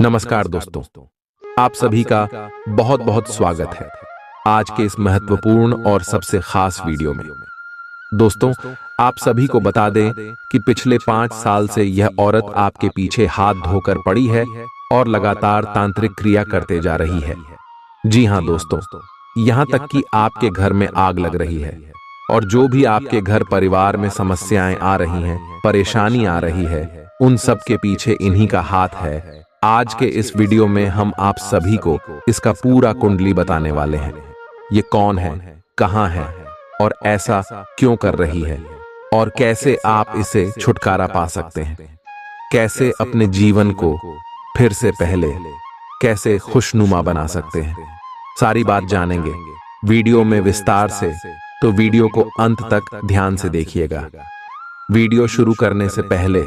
नमस्कार दोस्तों, आप सभी का बहुत बहुत स्वागत है आज के इस महत्वपूर्ण और सबसे खास वीडियो में। दोस्तों, आप सभी को बता दें कि पिछले 5 साल से यह औरत आपके पीछे हाथ धोकर पड़ी है और लगातार तांत्रिक क्रिया करते जा रही है। जी हाँ दोस्तों, यहाँ तक कि आपके घर में आग लग रही है और जो भी आपके घर परिवार में समस्याएं आ रही हैं, परेशानी आ रही है, उन सब के पीछे इन्हीं का हाथ है। आज के इस वीडियो में हम आप सभी को इसका पूरा कुंडली बताने वाले हैं। ये कौन है, कहां है और ऐसा क्यों कर रही है और कैसे आप इसे छुटकारा पा सकते हैं, कैसे अपने जीवन को फिर से पहले कैसे खुशनुमा बना सकते हैं। सारी बात जानेंगे वीडियो में विस्तार से, तो वीडियो को अंत तक ध्यान से देखिएगा। वीडियो शुरू करने से पहले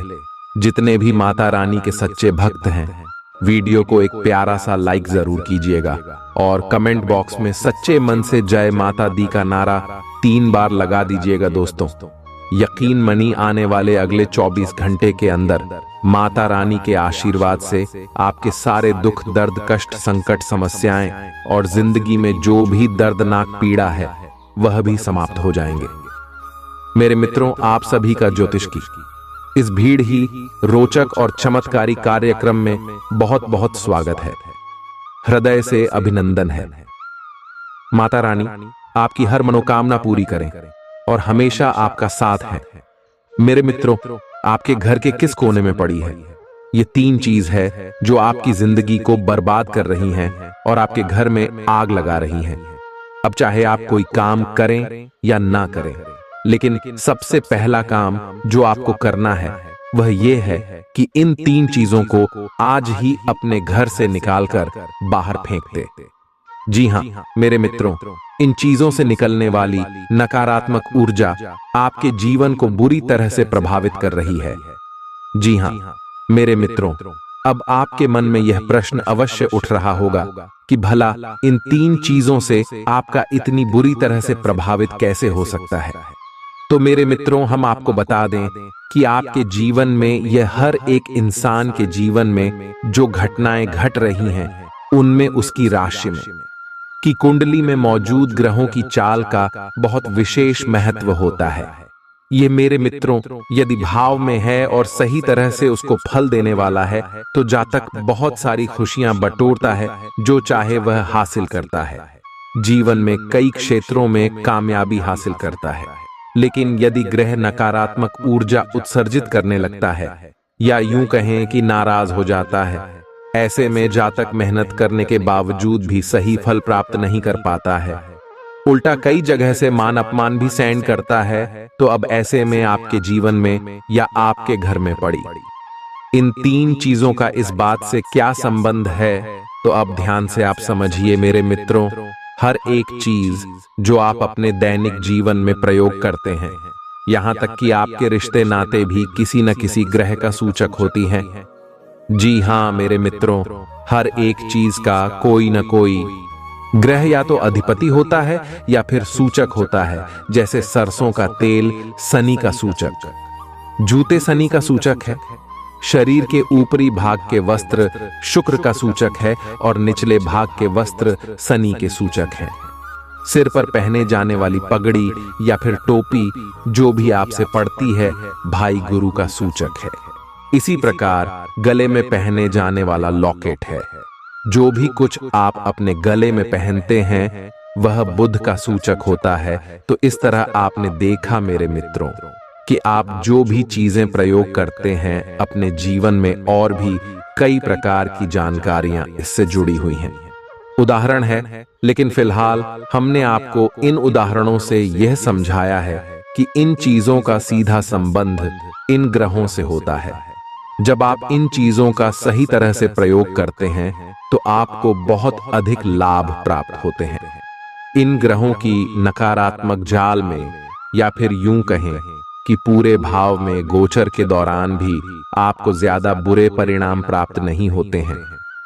जितने भी माता रानी के सच्चे भक्त हैं, वीडियो को एक प्यारा सा लाइक जरूर कीजिएगा और कमेंट बॉक्स में सच्चे मन से जय माता दी का नारा 3 बार लगा दीजिएगा। दोस्तों, यकीन मनी आने वाले अगले 24 घंटे के अंदर माता रानी के आशीर्वाद से आपके सारे दुख, दर्द, कष्ट, संकट, समस्याएं और जिंदगी में जो भी दर्दनाक पीड़ा है वह भी समाप्त हो जाएंगे। मेरे मित्रों, आप सभी का ज्योतिष की इस भीड़ ही रोचक और चमत्कारी कार्यक्रम में बहुत बहुत स्वागत है। हृदय से अभिनंदन है। माता रानी आपकी हर मनोकामना पूरी करें और हमेशा आपका साथ है। मेरे मित्रों, आपके घर के किस कोने में पड़ी है ये 3 चीज है जो आपकी जिंदगी को बर्बाद कर रही हैं और आपके घर में आग लगा रही हैं। अब चाहे आप कोई काम करें या ना करें, लेकिन सबसे पहला काम जो आपको करना है वह यह है कि इन 3 चीजों को आज ही अपने घर से निकालकर बाहर फेंक दे। जी हाँ मेरे मित्रों, इन चीजों से निकलने वाली नकारात्मक ऊर्जा आपके जीवन को बुरी तरह से प्रभावित कर रही है। जी हाँ मेरे मित्रों, अब आपके मन में यह प्रश्न अवश्य उठ रहा होगा कि भला इन 3 चीजों से आपका इतनी बुरी तरह से प्रभावित कैसे हो सकता है। तो मेरे मित्रों, हम आपको बता दें कि आपके जीवन में यह हर एक इंसान के जीवन में जो घटनाएं घट रही हैं, उनमें उसकी राशि में की कुंडली में मौजूद ग्रहों की चाल का बहुत विशेष महत्व होता है। ये मेरे मित्रों, यदि भाव में है और सही तरह से उसको फल देने वाला है, तो जातक बहुत सारी खुशियां बटोरता है, जो चाहे वह हासिल करता है। जीवन में कई क्षेत्रों में कामयाबी हासिल करता है। लेकिन यदि ग्रह नकारात्मक ऊर्जा उत्सर्जित करने लगता है या यूं कहें कि नाराज हो जाता है, ऐसे में जातक मेहनत करने के बावजूद भी सही फल प्राप्त नहीं कर पाता है, उल्टा कई जगह से मान अपमान भी सहन करता है। तो अब ऐसे में आपके जीवन में या आपके घर में पड़ी इन 3 चीजों का इस बात से क्या संबंध है, तो अब ध्यान से आप समझिए मेरे मित्रों। हर एक चीज जो आप अपने दैनिक जीवन में प्रयोग करते हैं, यहां तक कि आपके रिश्ते नाते भी किसी न किसी ग्रह का सूचक होती हैं। जी हां मेरे मित्रों, हर एक चीज का कोई न कोई ग्रह या तो अधिपति होता है या फिर सूचक होता है। जैसे सरसों का तेल शनि का सूचक, जूते शनि का सूचक है, शरीर के ऊपरी भाग के वस्त्र शुक्र का सूचक है और निचले भाग के वस्त्र शनि के सूचक हैं। सिर पर पहने जाने वाली पगड़ी या फिर टोपी जो भी आपसे पड़ती है, भाई गुरु का सूचक है। इसी प्रकार गले में पहने जाने वाला लॉकेट है। जो भी कुछ आप अपने गले में पहनते हैं वह बुध का सूचक होता है। तो इस तरह आपने देखा मेरे मित्रों कि आप जो भी चीजें प्रयोग करते हैं अपने जीवन में, और भी कई प्रकार की जानकारियां इससे जुड़ी हुई हैं। उदाहरण है, लेकिन फिलहाल हमने आपको इन उदाहरणों से यह समझाया है कि इन चीजों का सीधा संबंध इन ग्रहों से होता है। जब आप इन चीजों का सही तरह से प्रयोग करते हैं तो आपको बहुत अधिक लाभ प्राप्त होते हैं। इन ग्रहों की नकारात्मक जाल में, या फिर यूं कहें कि पूरे भाव में गोचर के दौरान भी आपको ज्यादा बुरे परिणाम प्राप्त नहीं होते हैं।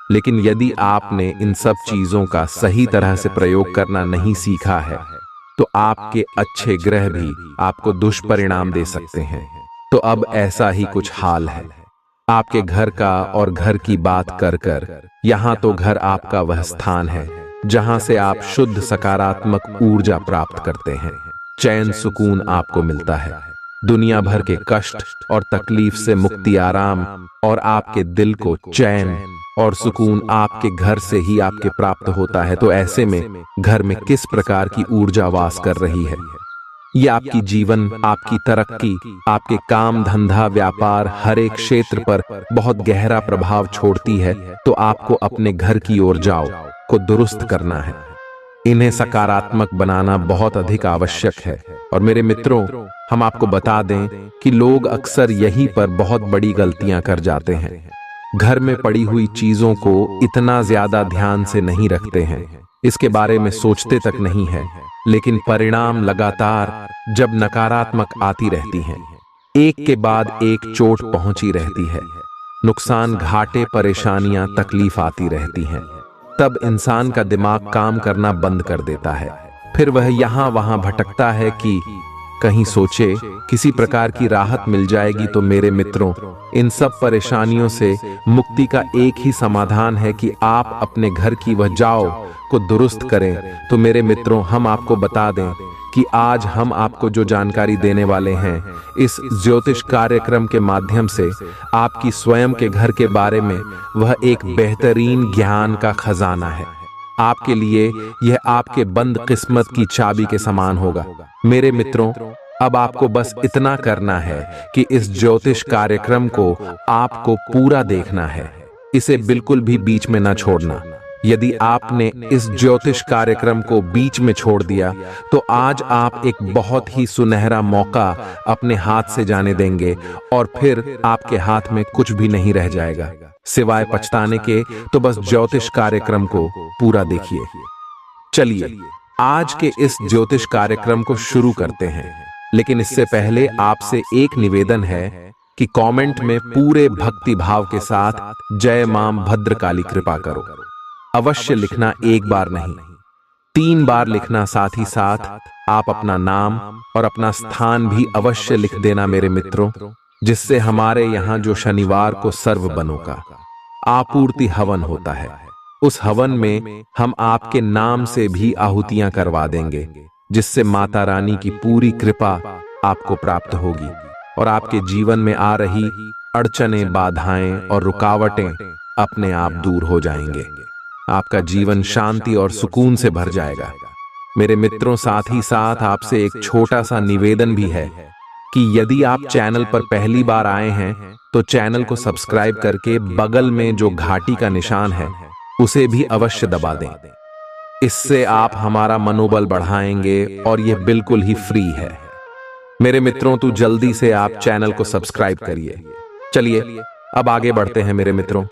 लेकिन यदि आपने इन सब चीजों का सही तरह से प्रयोग करना नहीं सीखा है, तो आपके अच्छे ग्रह भी आपको दुष्परिणाम दे सकते हैं। तो अब ऐसा ही कुछ हाल है। आपके घर का और घर की बात कर कर यहाँ तो घर आपका वह स्थान है जहां से आप शुद्ध सकारात्मक ऊर्जा प्राप्त करते हैं। चैन सुकून आपको मिलता है, दुनिया भर के कष्ट और तकलीफ से मुक्ति, आराम और आपके दिल को चैन और सुकून आपके घर से ही आपके प्राप्त होता है। तो ऐसे में घर में किस प्रकार की ऊर्जा वास कर रही है? ये आपकी जीवन, आपकी तरक्की, आपके काम धंधा व्यापार हर एक क्षेत्र पर बहुत गहरा प्रभाव छोड़ती है। तो आपको अपने घर की ऊर्जाओं को दुरुस्त करना है, इन्हें सकारात्मक बनाना बहुत अधिक आवश्यक है। और मेरे मित्रों, हम आपको बता दें कि लोग अक्सर यहीं पर बहुत बड़ी गलतियां कर जाते हैं। घर में पड़ी हुई चीजों को इतना ज्यादा ध्यान से नहीं रखते हैं, इसके बारे में सोचते तक नहीं है, लेकिन परिणाम लगातार जब नकारात्मक आती रहती हैं, एक के बाद एक चोट पहुंची रहती है, नुकसान, घाटे, परेशानियां, तकलीफ आती रहती हैं, तब इंसान का दिमाग काम करना बंद कर देता है। फिर वह यहां वहां भटकता है कि कहीं सोचे किसी प्रकार की राहत मिल जाएगी। तो मेरे मित्रों, इन सब परेशानियों से मुक्ति का एक ही समाधान है कि आप अपने घर की वह जाओ को दुरुस्त करें। तो मेरे मित्रों, हम आपको बता दें कि आज हम आपको जो जानकारी देने वाले हैं, इस ज्योतिष कार्यक्रम के माध्यम से आपकी स्वयं के घर के बारे में वह एक बेहतरीन ज्ञान का खजाना है। आपके लिए यह आपके बंद किस्मत की चाबी के समान होगा। मेरे मित्रों, अब आपको बस इतना करना है कि इस ज्योतिष कार्यक्रम को आपको पूरा देखना है, इसे बिल्कुल भी बीच में ना छोड़ना। यदि आपने इस ज्योतिष कार्यक्रम को बीच में छोड़ दिया तो आज आप एक बहुत ही सुनहरा मौका अपने हाथ से जाने देंगे और फिर आपके हाथ में कुछ भी नहीं रह जाएगा सिवाय पछताने के। तो बस ज्योतिष कार्यक्रम को पूरा देखिए। चलिए आज के इस ज्योतिष कार्यक्रम को शुरू करते हैं, लेकिन इससे पहले आपसे एक निवेदन है कि कमेंट में पूरे भक्ति भाव के साथ जय मां भद्रकाली कृपा करो अवश्य लिखना, एक बार नहीं 3 बार लिखना। साथ ही साथ आप अपना नाम और अपना स्थान भी अवश्य लिख देना मेरे मित्रों, जिससे हमारे यहाँ जो शनिवार को सर्व बनों का आपूर्ति हवन होता है, उस हवन में हम आपके नाम से भी आहुतियां करवा देंगे, जिससे माता रानी की पूरी कृपा आपको प्राप्त होगी और आपके जीवन में आ रही अड़चनें, बाधाएं और रुकावटें अपने आप दूर हो जाएंगे। आपका जीवन शांति और सुकून से भर जाएगा। मेरे मित्रों, साथ ही साथ आपसे एक छोटा सा निवेदन भी है कि यदि आप चैनल पर पहली बार आए हैं तो चैनल को सब्सक्राइब करके बगल में जो घंटी का निशान है उसे भी अवश्य दबा दें। इससे आप हमारा मनोबल बढ़ाएंगे और यह बिल्कुल ही फ्री है। मेरे मित्रों, तो जल्दी से आप चैनल को सब्सक्राइब करिए। चलिए अब आगे बढ़ते हैं मेरे मित्रों।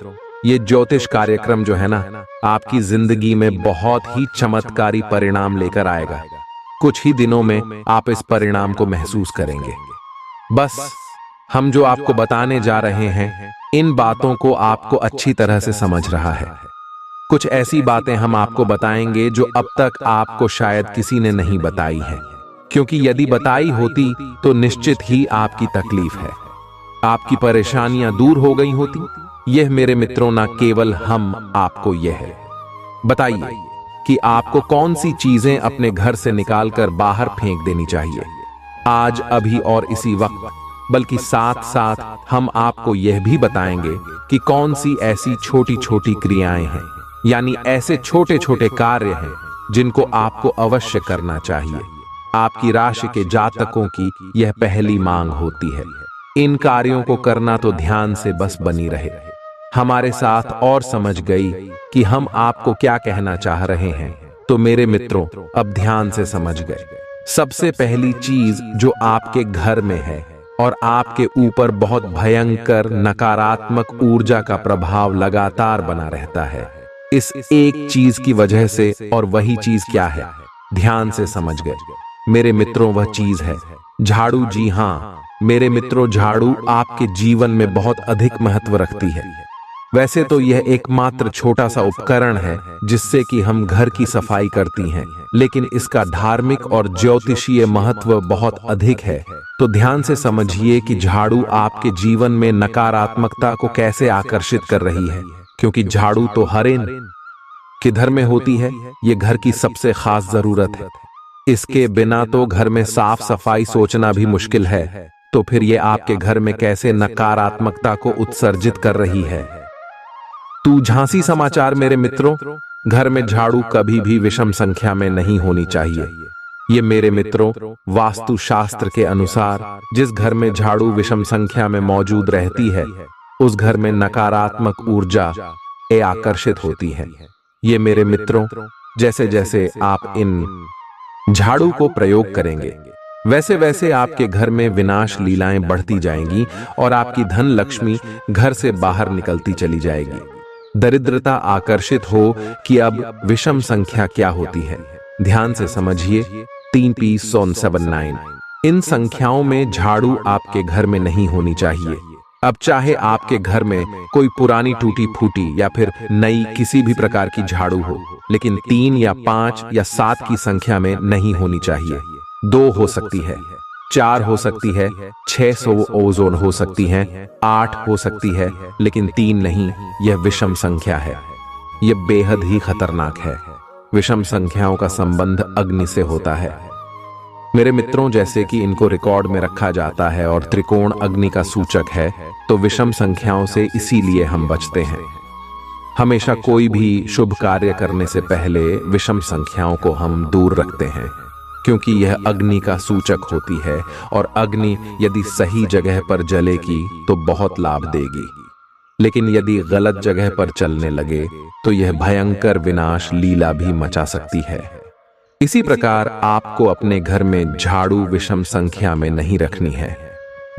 ये ज्योतिष कार्यक्रम जो है ना, आपकी जिंदगी में बहुत ही चमत्कारी परिणाम लेकर आएगा। कुछ ही दिनों में आप इस परिणाम को महसूस करेंगे। बस हम जो आपको बताने जा रहे हैं, इन बातों को आपको अच्छी तरह से समझ रहा है। कुछ ऐसी बातें हम आपको बताएंगे जो अब तक आपको शायद किसी ने नहीं बताई है, क्योंकि यदि बताई होती तो निश्चित ही आपकी तकलीफ है, आपकी परेशानियां दूर हो गई होती। यह मेरे मित्रों, ना केवल हम आपको यह है बताइए कि आपको कौन सी चीजें अपने घर से निकालकर बाहर फेंक देनी चाहिए आज, अभी और इसी वक्त। बल्कि साथ साथ हम आपको यह भी बताएंगे कि कौन सी ऐसी छोटी छोटी क्रियाएं हैं, यानी ऐसे छोटे छोटे कार्य हैं जिनको आपको अवश्य करना चाहिए। आपकी राशि के जातकों की यह पहली मांग होती है। इन कार्यों को करना तो ध्यान से बस बनी रहे, हमारे साथ और समझ गई कि हम आपको क्या कहना चाह रहे हैं। तो मेरे मित्रों, अब ध्यान से समझ गए। सबसे पहली चीज जो आपके घर में है और आपके ऊपर बहुत भयंकर नकारात्मक ऊर्जा का प्रभाव लगातार बना रहता है, इस एक चीज की वजह से। और वही चीज क्या है? ध्यान से समझ गए मेरे मित्रों, वह चीज है झाड़ू। जी हाँ मेरे मित्रों, झाड़ू आपके जीवन में बहुत अधिक महत्व रखती है। वैसे तो यह एकमात्र छोटा सा उपकरण है जिससे कि हम घर की सफाई करती हैं, लेकिन इसका धार्मिक और ज्योतिषीय महत्व बहुत अधिक है। तो ध्यान से समझिए कि झाड़ू आपके जीवन में नकारात्मकता को कैसे आकर्षित कर रही है, क्योंकि झाड़ू तो हर किधर में होती है, ये घर की सबसे खास जरूरत है। इसके बिना तो घर में साफ सफाई सोचना भी मुश्किल है। तो फिर ये आपके घर में कैसे नकारात्मकता को उत्सर्जित कर रही है। तू झांसी समाचार मेरे मित्रों, घर में झाड़ू कभी भी विषम संख्या में नहीं होनी चाहिए। ये मेरे मित्रों, वास्तु शास्त्र के अनुसार जिस घर में झाड़ू विषम संख्या में मौजूद रहती है, उस घर में नकारात्मक ऊर्जा आकर्षित होती है। ये मेरे मित्रों, जैसे जैसे आप इन झाड़ू को प्रयोग करेंगे, वैसे वैसे आपके घर में विनाश लीलाएं बढ़ती जाएंगी और आपकी धन लक्ष्मी घर से बाहर निकलती चली जाएगी। दरिद्रता आकर्षित हो कि अब विषम संख्या क्या होती है। ध्यान से समझिए, 3P779 इन संख्याओं में झाड़ू आपके घर में नहीं होनी चाहिए। अब चाहे आपके घर में कोई पुरानी टूटी फूटी या फिर नई किसी भी प्रकार की झाड़ू हो, लेकिन 3 या 5 या 7 की संख्या में नहीं होनी चाहिए। 2 हो सकती है, 4 हो सकती है, 600 ओजोन हो सकती है, 8 हो सकती है, लेकिन 3 नहीं। यह विषम संख्या है। यह बेहद ही खतरनाक है। विषम संख्याओं का संबंध अग्नि से होता है मेरे मित्रों। जैसे कि इनको रिकॉर्ड में रखा जाता है और त्रिकोण अग्नि का सूचक है, तो विषम संख्याओं से इसीलिए हम बचते हैं। हमेशा कोई भी शुभ कार्य करने से पहले विषम संख्याओं को हम दूर रखते हैं, क्योंकि यह अग्नि का सूचक होती है और अग्नि यदि सही जगह पर जलेगी तो बहुत लाभ देगी, लेकिन यदि गलत जगह पर चलने लगे तो यह भयंकर विनाश लीला भी मचा सकती है। इसी प्रकार आपको अपने घर में झाड़ू विषम संख्या में नहीं रखनी है।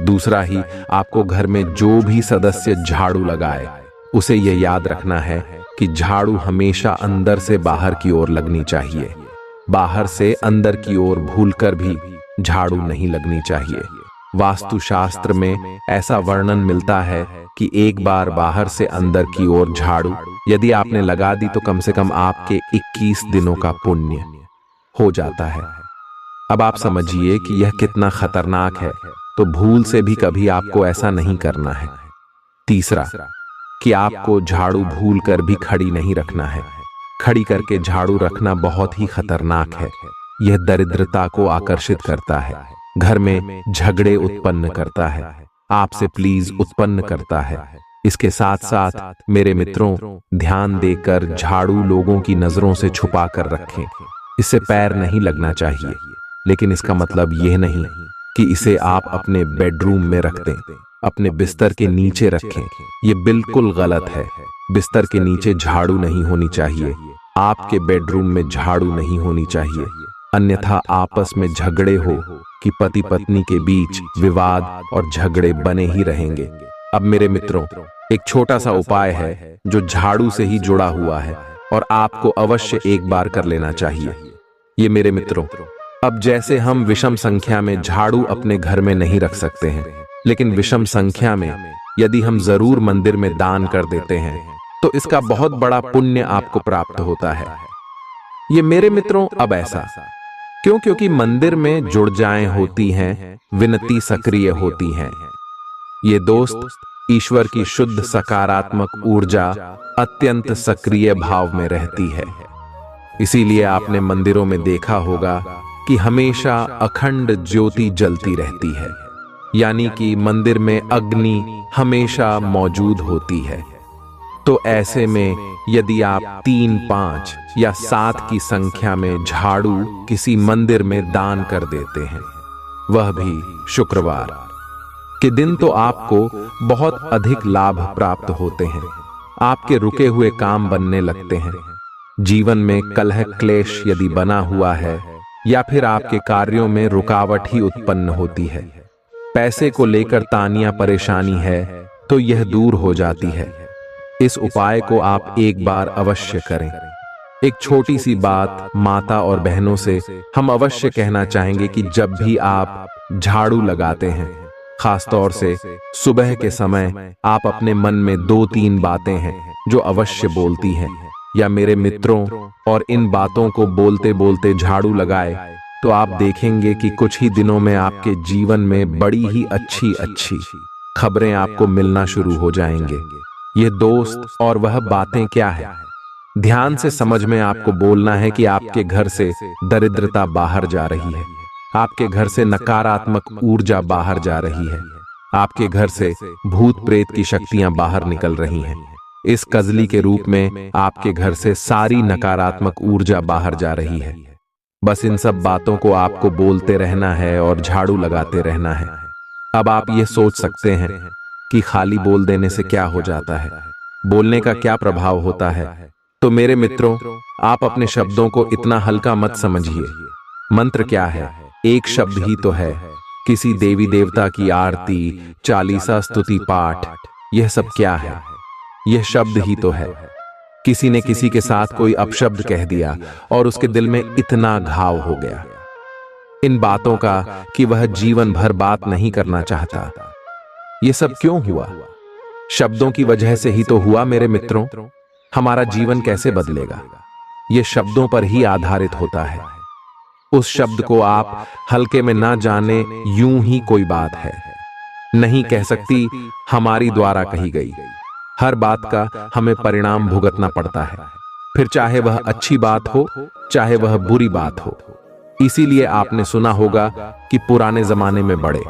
दूसरा ही, आपको घर में जो भी सदस्य झाड़ू लगाए, उसे यह याद रखना है कि झाड़ू हमेशा अंदर से बाहर की ओर लगनी चाहिए। बाहर से अंदर की ओर भूलकर भी झाड़ू नहीं लगनी चाहिए। वास्तुशास्त्र में ऐसा वर्णन मिलता है कि एक बार बाहर से अंदर की ओर झाड़ू यदि आपने लगा दी तो कम से कम आपके 21 दिनों का पुण्य हो जाता है। अब आप समझिए कि यह कितना खतरनाक है। तो भूल से भी कभी आपको ऐसा नहीं करना है। तीसरा, कि आपको झाड़ू भूल कर भी खड़ी नहीं रखना है। खड़ी करके झाड़ू रखना बहुत ही खतरनाक है। यह दरिद्रता को आकर्षित करता है, घर में झगड़े उत्पन्न करता है, आपसे प्लीज उत्पन्न करता है। इसके साथ साथ मेरे मित्रों, ध्यान देकर झाड़ू लोगों की नजरों से छुपा कर रखें। इससे पैर नहीं लगना चाहिए, लेकिन इसका मतलब यह नहीं कि इसे आप अपने बेडरूम में रख दें, अपने बिस्तर के नीचे रखें। यह बिल्कुल गलत है। बिस्तर के नीचे झाड़ू नहीं होनी चाहिए, आपके बेडरूम में झाड़ू नहीं होनी चाहिए, अन्यथा आपस में झगड़े हो कि पति पत्नी के बीच विवाद और झगड़े बने ही रहेंगे। अब मेरे मित्रों, एक छोटा सा उपाय है जो झाड़ू से ही जुड़ा हुआ है और आपको अवश्य एक बार कर लेना चाहिए। ये मेरे मित्रों, अब जैसे हम विषम संख्या में झाड़ू अपने घर में नहीं रख सकते हैं, लेकिन विषम संख्या में यदि हम जरूर मंदिर में दान कर देते हैं तो इसका बहुत बड़ा पुण्य आपको प्राप्त होता है। ये मेरे मित्रों, अब ऐसा क्यों? क्योंकि मंदिर में जुड़जाएं होती हैं, विनती सक्रिय होती हैं। ये दोस्त, ईश्वर की शुद्ध सकारात्मक ऊर्जा अत्यंत सक्रिय भाव में रहती है। इसीलिए आपने मंदिरों में देखा होगा कि हमेशा अखंड ज्योति जलती रहती है, यानी कि मंदिर में अग्नि हमेशा मौजूद होती है। तो ऐसे में यदि आप 3, 5 या 7 की संख्या में झाड़ू किसी मंदिर में दान कर देते हैं, वह भी शुक्रवार के दिन, तो आपको बहुत अधिक लाभ प्राप्त होते हैं। आपके रुके हुए काम बनने लगते हैं। जीवन में कलह क्लेश यदि बना हुआ है या फिर आपके कार्यों में रुकावट ही उत्पन्न होती है, पैसे को लेकर तानिया परेशानी है, तो यह दूर हो जाती है। इस उपाय को आप एक बार अवश्य करें। एक छोटी सी बात माता और बहनों से हम अवश्य कहना चाहेंगे कि जब भी आप झाड़ू लगाते हैं खास तौर से सुबह के समय आप अपने मन में 2-3 बातें हैं जो अवश्य बोलती हैं, या मेरे मित्रों, और इन बातों को बोलते बोलते झाड़ू लगाए तो आप देखेंगे कि कुछ ही दिनों में आपके जीवन में बड़ी ही अच्छी अच्छी खबरें आपको मिलना शुरू हो जाएंगे। ये दोस्त और वह बातें क्या है? ध्यान से समझ में आपको बोलना है कि आपके घर से दरिद्रता बाहर जा रही है, आपके घर से नकारात्मक ऊर्जा बाहर जा रही है, आपके घर से भूत प्रेत की शक्तियां बाहर निकल रही हैं। इस कजली के रूप में आपके घर से सारी नकारात्मक ऊर्जा बाहर जा रही है। बस इन सब बातों को आपको बोलते रहना है और झाड़ू लगाते रहना है। अब आप ये सोच सकते हैं कि खाली बोल देने से क्या हो जाता है, बोलने का क्या प्रभाव होता है। तो मेरे मित्रों, आप अपने शब्दों को इतना हल्का मत समझिए। मंत्र क्या है? एक शब्द ही तो है। किसी देवी देवता की आरती, चालीसा, स्तुति पाठ, यह सब क्या है? यह शब्द ही तो है। किसी ने किसी के साथ कोई अपशब्द कह दिया और उसके दिल में इतना घाव हो गया इन बातों का कि वह जीवन भर बात नहीं करना चाहता। यह सब क्यों हुआ? शब्दों की वजह से ही तो हुआ मेरे मित्रों। हमारा जीवन कैसे बदलेगा? यह शब्दों पर ही आधारित होता है। उस शब्द को आप हल्के में ना जाने, यूं ही कोई बात है नहीं कह सकती, हमारी द्वारा कही गई। हर बात का हमें परिणाम भुगतना पड़ता है, फिर चाहे वह अच्छी बात हो, चाहे वह बुरी बात हो। इसीलिए आपने सुना होगा कि पुराने जमाने में बड़े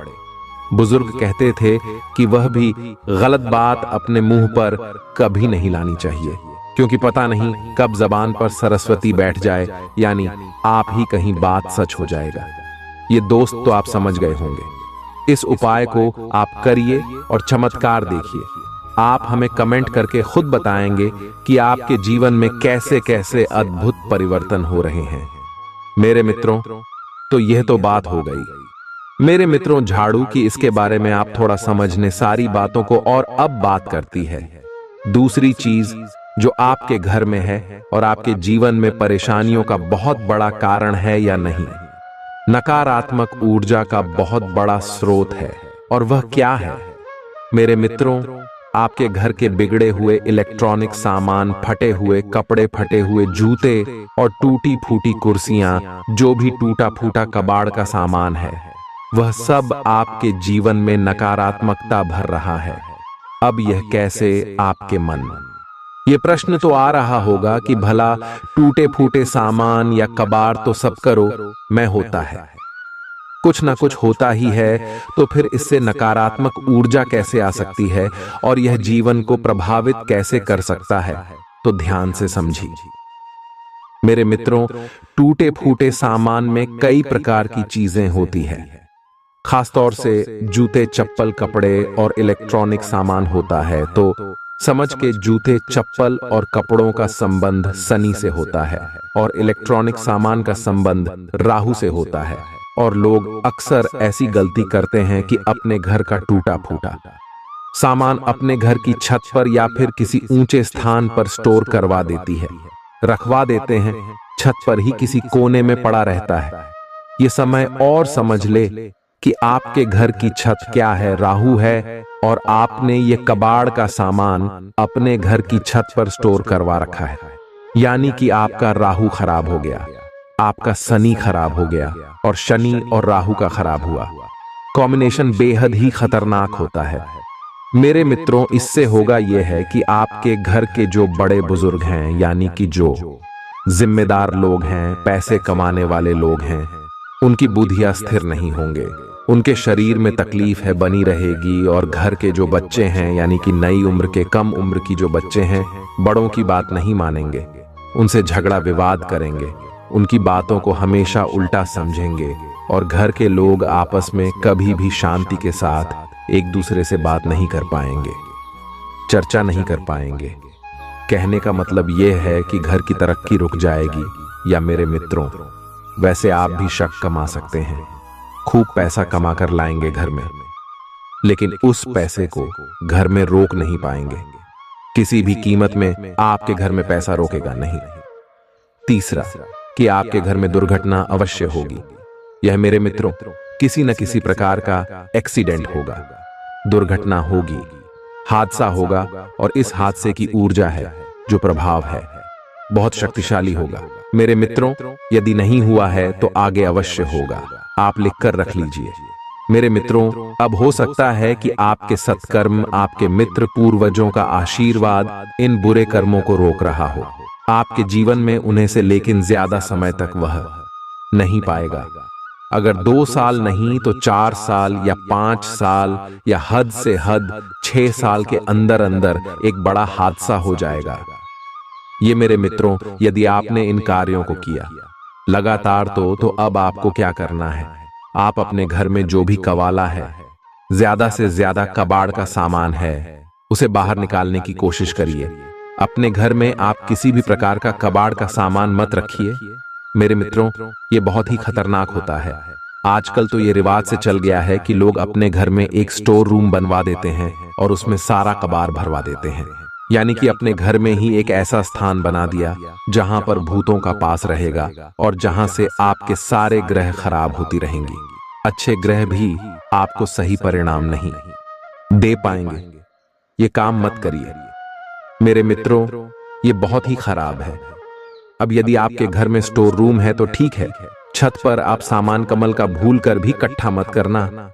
बुजुर्ग कहते थे कि वह भी गलत बात अपने मुंह पर कभी नहीं लानी चाहिए, क्योंकि पता नहीं कब जबान पर सरस्वती बैठ जाए, यानी आप ही कहीं बात सच हो जाएगा। ये दोस्त तो आप समझ गए होंगे। इस उपाय को आप करिए और चमत्कार देखिए। आप हमें कमेंट करके खुद बताएंगे कि आपके जीवन में कैसे कैसे अद्भुत परिवर्तन हो रहे हैं। मेरे मित्रों, तो यह तो बात हो गई। मेरे मित्रों, झाड़ू की इसके बारे में आप थोड़ा समझने सारी बातों को, और अब बात करती है दूसरी चीज जो आपके घर में है और आपके जीवन में परेशानियों का बहुत बड़ा कारण है या नहीं। नकारात्मक ऊर्जा का बहुत बड़ा स्रोत है, और वह क्या है? मेरे मित्रों, आपके घर के बिगड़े हुए इलेक्ट्रॉनिक सामान, फटे हुए कपड़े, फटे हुए जूते और टूटी फूटी कुर्सियां, जो भी टूटा फूटा कबाड़ का सामान है, वह सब आपके जीवन में नकारात्मकता भर रहा है। अब यह कैसे? आपके मन ये प्रश्न तो आ रहा होगा कि भला टूटे फूटे सामान या कबाड़ तो सब करो मैं होता है, कुछ ना कुछ होता ही है, तो फिर इससे नकारात्मक ऊर्जा कैसे आ सकती है और यह जीवन को प्रभावित कैसे कर सकता है? तो ध्यान से समझिए मेरे मित्रों। टूटे फूटे सामान में कई प्रकार की चीजें होती है, खासतौर से जूते, चप्पल, कपड़े और इलेक्ट्रॉनिक सामान होता है। तो समझ के जूते, चप्पल और कपड़ों का संबंध शनि से होता है और इलेक्ट्रॉनिक सामान का संबंध राहु से होता है। और लोग अक्सर ऐसी गलती करते हैं कि अपने घर का टूटा फूटा सामान अपने घर की छत पर या फिर किसी ऊंचे स्थान पर स्टोर करवा देती है, रखवा देते हैं, छत पर ही किसी कोने में पड़ा रहता है। ये समय और समझ ले कि आपके घर की छत क्या है? राहु है, और आपने ये कबाड़ का सामान अपने घर की छत पर स्टोर करवा रखा है, यानी कि आपका राहु खराब हो गया, आपका शनि खराब हो गया, और शनि और राहु का खराब हुआ। कॉम्बिनेशन बेहद ही खतरनाक होता है मेरे मित्रों। इससे होगा यह है कि आपके घर के जो बड़े बुजुर्ग हैं, यानी कि जो जिम्मेदार लोग हैं, पैसे कमाने वाले लोग हैं, उनकी बुद्धियां स्थिर नहीं होंगे, उनके शरीर में तकलीफ है बनी रहेगी। और घर के जो बच्चे हैं, यानी कि नई उम्र के, कम उम्र की जो बच्चे हैं, बड़ों की बात नहीं मानेंगे, उनसे झगड़ा विवाद करेंगे, उनकी बातों को हमेशा उल्टा समझेंगे, और घर के लोग आपस में कभी भी शांति के साथ एक दूसरे से बात नहीं कर पाएंगे, चर्चा नहीं कर पाएंगे। कहने का मतलब यह है कि घर की तरक्की रुक जाएगी। या मेरे मित्रों, वैसे आप भी शक कमा सकते हैं, खूब पैसा कमाकर लाएंगे घर में, लेकिन उस पैसे को घर में रोक नहीं पाएंगे। किसी भी कीमत में आपके घर में पैसा रोकेगा नहीं। तीसरा, कि आपके घर में दुर्घटना अवश्य होगी। यह मेरे मित्रों किसी न किसी प्रकार का एक्सीडेंट होगा, दुर्घटना होगी, हादसा होगा और इस हादसे की ऊर्जा है जो प्रभाव है बहुत शक्तिशाली होगा। मेरे मित्रों, यदि नहीं हुआ है तो आगे अवश्य होगा। आप लिखकर रख लीजिए। मेरे मित्रों, अब हो सकता है कि आपके सत्कर्म, आपके मित्र पूर्वजों का आशीर्वाद इन बुरे कर्मों को रोक रहा हो आपके जीवन में उन्हें से, लेकिन ज्यादा समय तक वह नहीं पाएगा। अगर 2 साल नहीं तो 4 साल या 5 साल या हद से हद 6 साल के अंदर अंदर एक बड़ा हादसा हो जाएगा। ये मेरे मित्रों, यदि आपने इन कार्यों को किया लगातार तो अब आपको क्या करना है? आप अपने घर में जो भी कवाला है, ज्यादा से ज्यादा कबाड़ का सामान है, उसे बाहर निकालने की कोशिश करिए। अपने घर में आप किसी भी प्रकार का कबाड़ का सामान मत रखिए। मेरे मित्रों, ये बहुत ही खतरनाक होता है। आजकल तो ये रिवाज से चल गया है कि लोग अपने घर में एक स्टोर रूम बनवा देते हैं और उसमें सारा कबाड़ भरवा देते हैं। यानी कि अपने घर में ही एक ऐसा स्थान बना दिया जहां पर भूतों का पास रहेगा और जहां से आपके सारे ग्रह खराब होती रहेंगी। अच्छे ग्रह भी आपको सही परिणाम नहीं दे पाएंगे। ये काम मत करिए मेरे मित्रों, ये बहुत ही खराब है। अब यदि आपके घर में स्टोर रूम है तो ठीक है, छत पर आप सामान कमल का भूल कर भी इकट्ठा मत करना।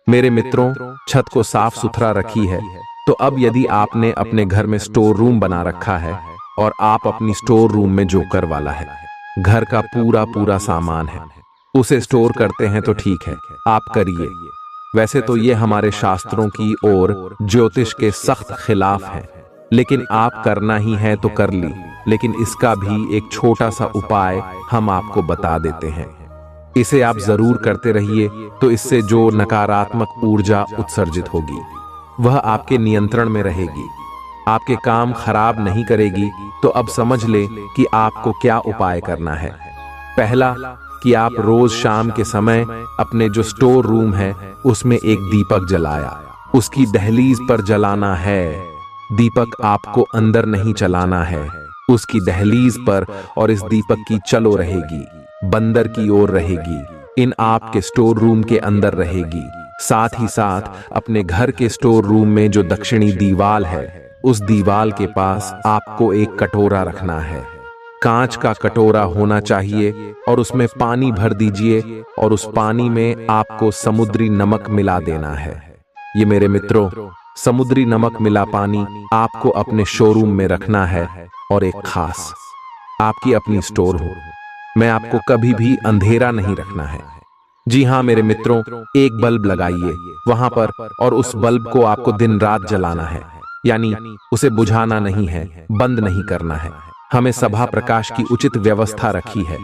मेरे मित्रों, छत को साफ सुथरा रखी है तो अब यदि आपने अपने घर में स्टोर रूम बना रखा है और आप अपनी स्टोर रूम में जोकर वाला है, घर का पूरा पूरा सामान है, उसे स्टोर करते हैं तो ठीक है, आप करिए। वैसे तो ये हमारे शास्त्रों की और ज्योतिष के सख्त खिलाफ है, लेकिन आप करना ही है तो कर ली। लेकिन इसका भी एक छोटा सा उपाय हम आपको बता देते हैं। इसे आप जरूर करते रहिए तो इससे जो नकारात्मक ऊर्जा उत्सर्जित होगी वह आपके नियंत्रण में रहेगी, आपके काम खराब नहीं करेगी। तो अब समझ ले कि आपको क्या उपाय करना है। पहला, कि आप रोज शाम के समय अपने जो स्टोर रूम है उसमें एक दीपक जलाया, उसकी दहलीज पर जलाना है। दीपक आपको अंदर नहीं चलाना है, उसकी दहलीज पर, और इस दीपक की चलो रहेगी, बंदर की ओर रहेगी, इन आपके स्टोर रूम के अंदर रहेगी। साथ ही साथ अपने घर के स्टोर रूम में जो दक्षिणी दीवाल है, उस दीवाल के पास आपको एक कटोरा रखना है। कांच का कटोरा होना चाहिए और उसमें पानी भर दीजिए और उस पानी में आपको समुद्री नमक मिला देना है। ये मेरे मित्रों, समुद्री नमक मिला पानी आपको अपने शोरूम में रखना है और एक खास आपकी अपनी स्टोर हो। मैं आपको कभी भी अंधेरा नहीं रखना है। जी हाँ मेरे मित्रों, एक बल्ब लगाइए वहां पर और उस बल्ब को आपको दिन रात जलाना है, यानी उसे बुझाना नहीं है, बंद नहीं करना है। हमें सभा प्रकाश की उचित व्यवस्था रखी है।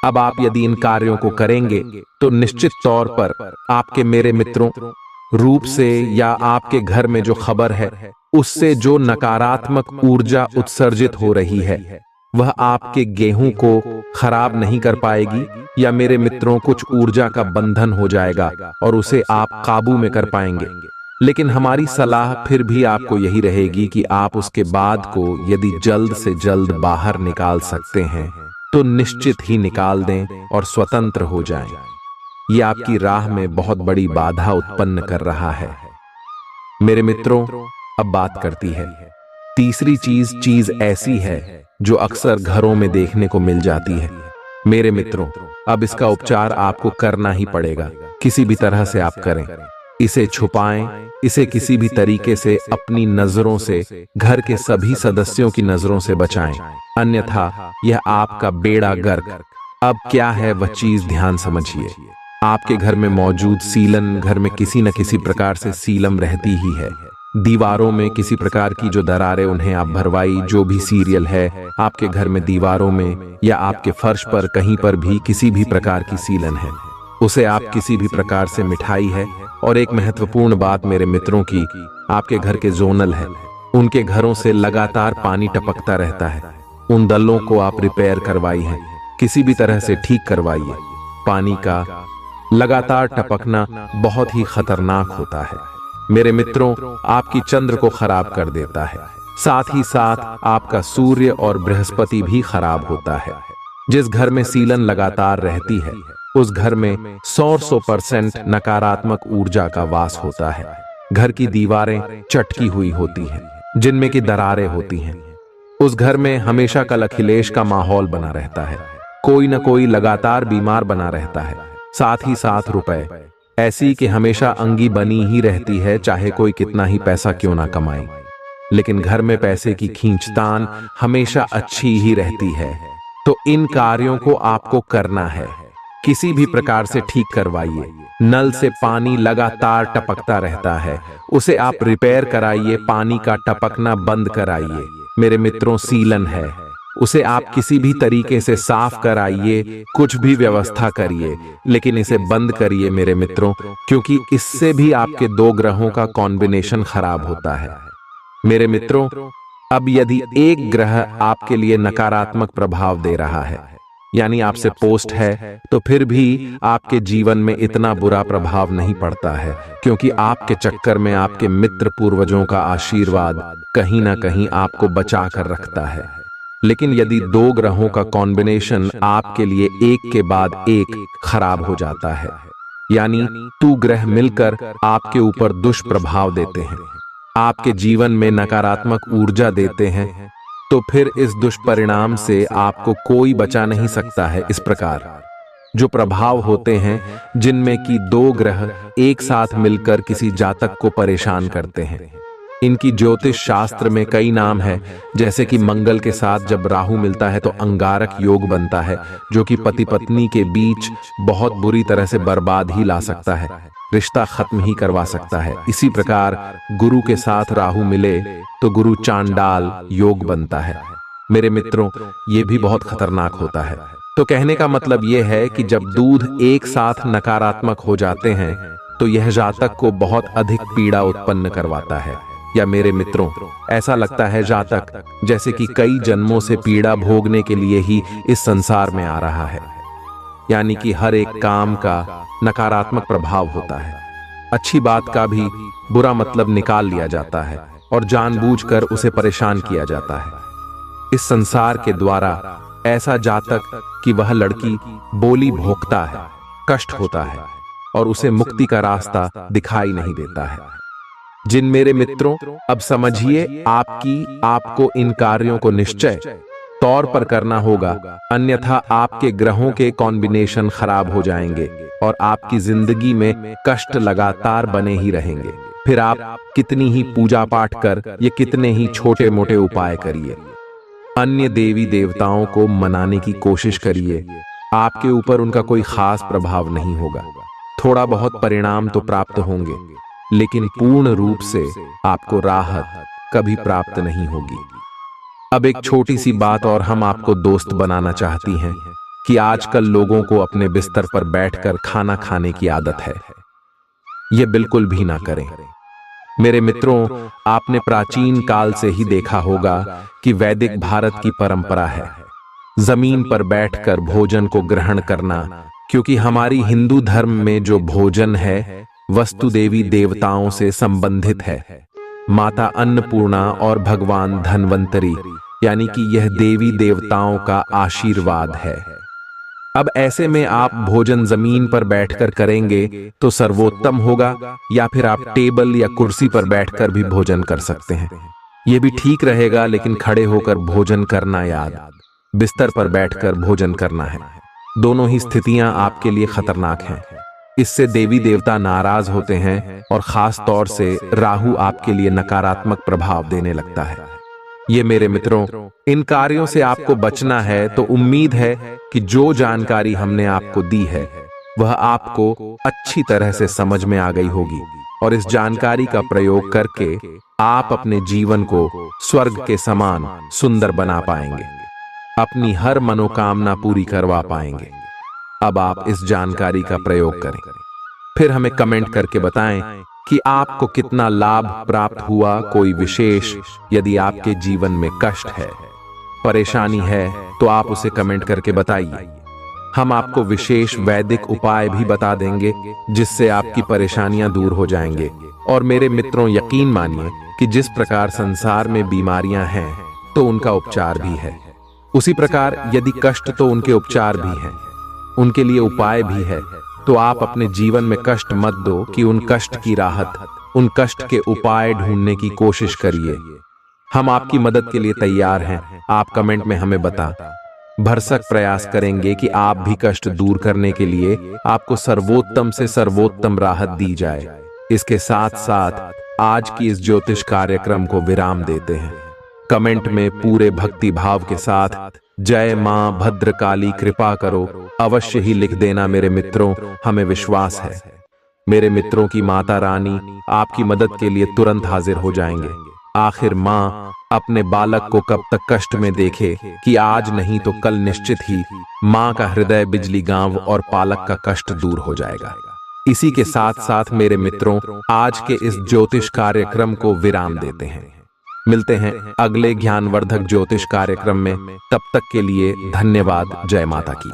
अब आप यदि इन कार्यों को करेंगे तो निश्चित तौर पर आपके मेरे मित्रों रूप से या आपके घर में जो खबर है उससे जो नकारात्मक ऊर्जा उत्सर्जित हो रही है वह आपके गेहूं को खराब नहीं कर पाएगी, या मेरे मित्रों कुछ ऊर्जा का बंधन हो जाएगा और उसे आप काबू में कर पाएंगे। लेकिन हमारी सलाह फिर भी आपको यही रहेगी कि आप उसके बाद को यदि जल्द से जल्द बाहर निकाल सकते हैं तो निश्चित ही निकाल दें और स्वतंत्र हो जाएं। ये आपकी राह में बहुत बड़ी बाधा उत्पन्न कर रहा है। मेरे मित्रों, अब बात करती है तीसरी चीज ऐसी है जो अक्सर घरों में देखने को मिल जाती है। मेरे मित्रों, अब इसका उपचार आपको करना ही पड़ेगा, किसी भी तरह से आप करें। इसे छुपाएं, इसे किसी भी तरीके से अपनी नजरों से, घर के सभी सदस्यों की नजरों से बचाएं, अन्यथा यह आपका बेड़ा गर्क। अब क्या है वह चीज, ध्यान समझिए। आपके घर में मौजूद सीलन, घर में किसी न किसी प्रकार से सीलम रहती ही है। दीवारों में किसी प्रकार की जो दरारें उन्हें आप भरवाई, जो भी सीरियल है आपके घर में दीवारों में या आपके फर्श पर कहीं पर भी किसी भी प्रकार की सीलन है, उसे आप किसी भी प्रकार से मिठाई है। और एक महत्वपूर्ण बात मेरे मित्रों की, आपके घर के जोनल है, उनके घरों से लगातार पानी टपकता रहता है। उन दलों को आप रिपेयर करवाई है, किसी भी तरह से ठीक करवाइए। पानी का लगातार टपकना बहुत ही खतरनाक होता है मेरे मित्रों, आपकी चंद्र को खराब कर देता है। साथ ही साथ आपका सूर्य और बृहस्पति भी खराब होता है। जिस घर में सीलन लगातार रहती है उस घर में 100% नकारात्मक ऊर्जा का वास होता है। घर की दीवारें चटकी हुई होती हैं, जिनमें की दरारें होती हैं। उस घर में हमेशा कल अखिलेश का माहौल बना रहता है। कोई न कोई लगातार बीमार बना रहता है। साथ ही साथ रुपए ऐसी कि हमेशा अंगी बनी ही रहती है, चाहे कोई कितना ही पैसा क्यों ना कमाए। लेकिन घर में पैसे की खींचतान हमेशा अच्छी ही रहती है। तो इन कार्यों को आपको करना है। किसी भी प्रकार से ठीक करवाइए। नल से पानी लगातार टपकता रहता है, उसे आप रिपेयर कराइए, पानी का टपकना बंद कराइए। मेरे मित्रों, सीलन है, उसे आप किसी भी तरीके से साफ कराइए, कुछ भी व्यवस्था करिए, लेकिन इसे बंद करिए मेरे मित्रों, क्योंकि इससे भी आपके 2 ग्रहों का कॉम्बिनेशन खराब होता है। मेरे मित्रों, अब यदि एक ग्रह आपके लिए नकारात्मक प्रभाव दे रहा है, यानी आपसे पोस्ट है, तो फिर भी आपके जीवन में इतना बुरा प्रभाव नहीं पड़ता है, क्योंकि आपके चक्कर में आपके मित्र पूर्वजों का आशीर्वाद कहीं ना कहीं आपको बचा कर रखता है। लेकिन यदि 2 ग्रहों का कॉम्बिनेशन आपके लिए एक के बाद एक खराब हो जाता है, यानी 2 ग्रह मिलकर आपके ऊपर दुष्प्रभाव देते हैं, आपके जीवन में नकारात्मक ऊर्जा देते हैं, तो फिर इस दुष्परिणाम से आपको कोई बचा नहीं सकता है। इस प्रकार जो प्रभाव होते हैं, जिनमें कि 2 ग्रह एक साथ मिलकर किसी जातक को परेशान करते हैं, इनकी ज्योतिष शास्त्र में कई नाम है। जैसे कि मंगल के साथ जब राहु मिलता है तो अंगारक योग बनता है, जो कि पति पत्नी के बीच बहुत बुरी तरह से बर्बाद ही ला सकता है, रिश्ता खत्म ही करवा सकता है। इसी प्रकार गुरु के साथ राहु मिले तो गुरु चांडाल योग बनता है। मेरे मित्रों, ये भी बहुत खतरनाक होता है। तो कहने का मतलब यह है कि जब दूध एक साथ नकारात्मक हो जाते हैं, तो यह जातक को बहुत अधिक पीड़ा उत्पन्न करवाता है। या मेरे मित्रों, ऐसा लगता है जातक जैसे कि कई जन्मों से पीड़ा भोगने के लिए ही इस संसार में आ रहा है, यानी कि हर एक काम का नकारात्मक प्रभाव होता है। अच्छी बात का भी बुरा मतलब निकाल लिया जाता है और जानबूझकर उसे परेशान किया जाता है। इस संसार के द्वारा ऐसा जातक कि वह लड़की बोली भोगता है, कष्ट होता है और उसे मुक्ति का रास्ता दिखाई नहीं देता है। जिन मेरे मित्रों, अब समझिए आपको इन कार्यों को निश्चय तौर पर करना होगा, अन्यथा आपके ग्रहों के कॉम्बिनेशन खराब हो जाएंगे और आपकी जिंदगी में कष्ट लगातार बने ही रहेंगे। फिर आप कितनी ही पूजा पाठ कर, ये कितने ही छोटे मोटे उपाय करिए, अन्य देवी देवताओं को मनाने की कोशिश करिए, आपके ऊपर उनका कोई खास प्रभाव नहीं होगा। थोड़ा बहुत परिणाम तो प्राप्त होंगे, लेकिन पूर्ण रूप से आपको राहत कभी प्राप्त नहीं होगी। अब एक छोटी सी बात और हम आपको दोस्त बनाना चाहती हैं कि आजकल लोगों को अपने बिस्तर पर बैठकर खाना खाने की आदत है। यह बिल्कुल भी ना करें। मेरे मित्रों, आपने प्राचीन काल से ही देखा होगा कि वैदिक भारत की परंपरा है जमीन पर बैठकर भोजन को ग्रहण करना, क्योंकि हमारी हिंदू धर्म में जो भोजन है वस्तु देवी देवताओं से संबंधित है। माता अन्नपूर्णा और भगवान धन्वंतरी, यानी कि यह देवी देवताओं का आशीर्वाद है। अब ऐसे में आप भोजन जमीन पर बैठकर करेंगे तो सर्वोत्तम होगा, या फिर आप टेबल या कुर्सी पर बैठकर भी भोजन कर सकते हैं। यह भी ठीक रहेगा, लेकिन खड़े होकर भोजन करना याद, बिस्तर पर बैठकर भोजन करना है। दोनों ही स्थितियां आपके लिए खतरनाक हैं। इससे देवी देवता नाराज होते हैं और खास तौर से राहु आपके लिए नकारात्मक प्रभाव देने लगता है। ये मेरे मित्रों, इन कार्यों से आपको बचना है, तो उम्मीद है कि जो जानकारी हमने आपको दी है वह आपको अच्छी तरह से समझ में आ गई होगी, और इस जानकारी का प्रयोग करके आप अपने जीवन को स्वर्ग के समान सुंदर बना पाएंगे, अपनी हर मनोकामना पूरी करवा पाएंगे। अब आप इस जानकारी का प्रयोग करें, फिर हमें कमेंट करके बताएं कि आपको कितना लाभ प्राप्त हुआ। कोई विशेष यदि आपके जीवन में कष्ट है, परेशानी है, तो आप उसे कमेंट करके बताइए। हम आपको विशेष वैदिक उपाय भी बता देंगे जिससे आपकी परेशानियां दूर हो जाएंगे। और मेरे मित्रों, यकीन मानिए कि जिस प्रकार संसार में बीमारियां हैं तो उनका उपचार भी है, उसी प्रकार यदि कष्ट तो उनके उपचार भी हैं। उनके लिए उपाय भी है। तो आप अपने जीवन में कष्ट मत दो कि उन कष्ट की राहत, उन कष्ट के उपाय ढूंढने की कोशिश करिए। हम आपकी मदद के लिए तैयार हैं। आप कमेंट में हमें भरसक प्रयास करेंगे कि आप भी कष्ट दूर करने के लिए आपको सर्वोत्तम से सर्वोत्तम राहत दी जाए। इसके साथ साथ आज की इस ज्योतिष कार्यक्रम को विराम देते हैं। कमेंट में पूरे भक्ति भाव के साथ जय मां भद्रकाली कृपा करो अवश्य ही लिख देना मेरे मित्रों। हमें विश्वास है मेरे मित्रों की माता रानी आपकी मदद के लिए तुरंत हाजिर हो जाएंगे। आखिर मां अपने बालक को कब तक कष्ट में देखे कि आज नहीं तो कल निश्चित ही मां का हृदय बिजली गांव और पालक का कष्ट दूर हो जाएगा। इसी के साथ साथ मेरे मित्रों आज के इस ज्योतिष कार्यक्रम को विराम देते हैं। मिलते हैं अगले ज्ञानवर्धक ज्योतिष कार्यक्रम में। तब तक के लिए धन्यवाद। जय माता की।